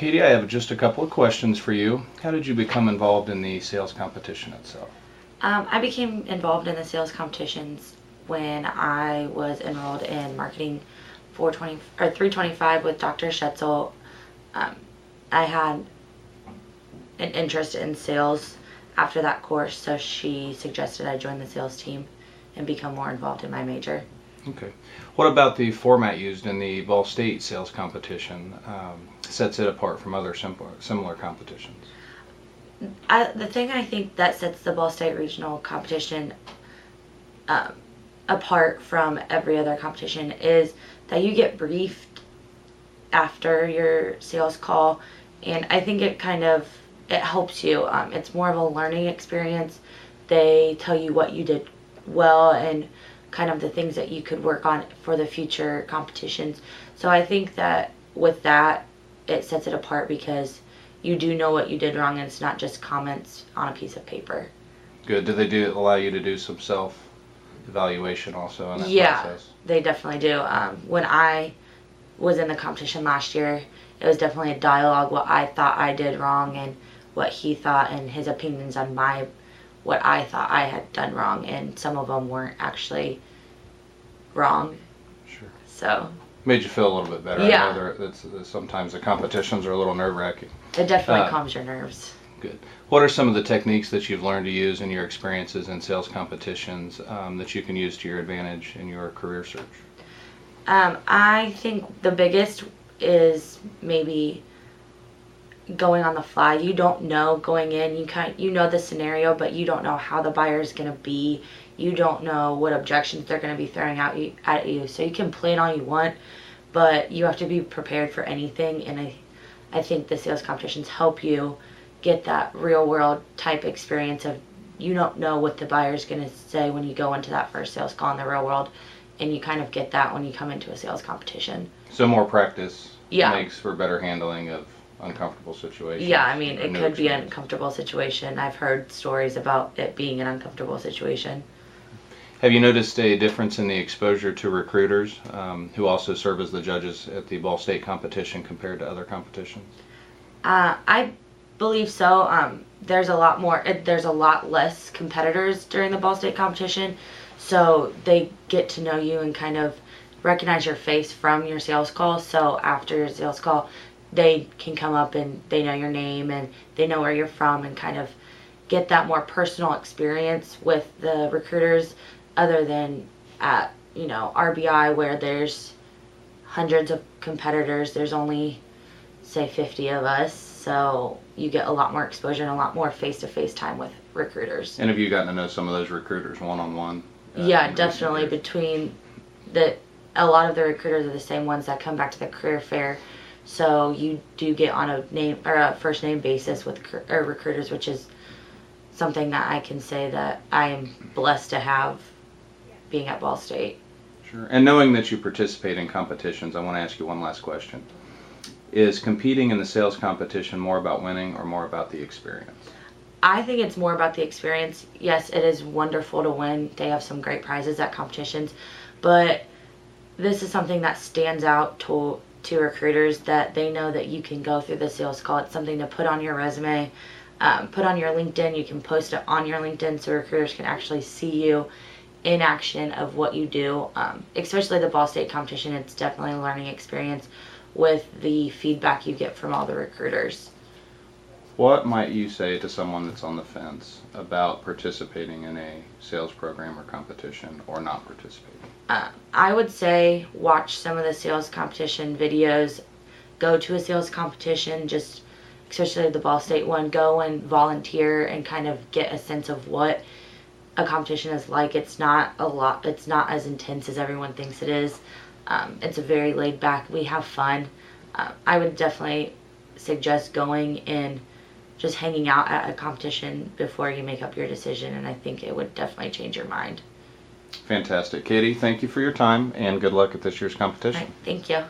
Katie, I have just a couple of questions for you. How did you become involved in the sales competition itself? I became involved in the sales competitions when I was enrolled in marketing 420 or 325 with Dr. Schetzel. I had an interest in sales after that course, so she suggested I join the sales team and become more involved in my major. Okay. What about the format used in the Ball State sales competition sets it apart from other similar competitions? The thing I think that sets the Ball State regional competition apart from every other competition is that you get briefed after your sales call, and I think it helps you. It's more of a learning experience. They tell you what you did well and kind of the things that you could work on for the future competitions. So I think that with that, it sets it apart because you do know what you did wrong and it's not just comments on a piece of paper. Good. Do they allow you to do some self-evaluation also in that process? Yeah, they definitely do. When I was in the competition last year, it was definitely a dialogue, what I thought I did wrong and what he thought and his opinions on what I thought I had done wrong, and some of them weren't actually wrong. Sure. So made you feel a little bit better. Yeah. I know sometimes the competitions are a little nerve-wracking. It definitely calms your nerves. Good. What are some of the techniques that you've learned to use in your experiences in sales competitions that you can use to your advantage in your career search? I think the biggest is maybe going on the fly. You don't know going in. You know the scenario, but you don't know how the buyer is going to be. You don't know what objections they're going to be throwing at you. So you can plan all you want, but you have to be prepared for anything. And I think the sales competitions help you get that real world type experience of you don't know what the buyer is going to say when you go into that first sales call in the real world, and you kind of get that when you come into a sales competition. So more practice Yeah. makes for better handling of uncomfortable situations. Yeah, I mean, it new could be an experience. uncomfortable situation. I've heard stories about it being an uncomfortable situation. Have you noticed a difference in the exposure to recruiters who also serve as the judges at the Ball State competition compared to other competitions? I believe so. There's a lot less competitors during the Ball State competition, so they get to know you and kind of recognize your face from your sales call. So after your sales call, they can come up and they know your name and they know where you're from and kind of get that more personal experience with the recruiters, other than at RBI where there's hundreds of competitors. There's only say 50 of us, so you get a lot more exposure and a lot more face-to-face time with recruiters. And have you gotten to know some of those recruiters one-on-one? Yeah, definitely. A lot of the recruiters are the same ones that come back to the career fair, so you do get on a name or a first name basis with recruiters, which is something that I can say that I am blessed to have being at Ball State. Sure. And knowing that you participate in competitions, I want to ask you one last question. Is competing in the sales competition more about winning or more about the experience? I think it's more about the experience. Yes, it is wonderful to win. They have some great prizes at competitions, but this is something that stands out to recruiters, that they know that you can go through the sales call. It's something to put on your resume, put on your LinkedIn. You can post it on your LinkedIn so recruiters can actually see you in action of what you do. Especially the Ball State competition, it's definitely a learning experience with the feedback you get from all the recruiters. What might you say to someone that's on the fence about participating in a sales program or competition or not participating? I would say watch some of the sales competition videos, go to a sales competition, just especially the Ball State one, go and volunteer and kind of get a sense of what a competition is like. It's not as intense as everyone thinks it is. It's a very laid back, we have fun. I would definitely suggest going and just hanging out at a competition before you make up your decision, and I think it would definitely change your mind. Fantastic. Katie, thank you for your time and good luck at this year's competition. All right, thank you.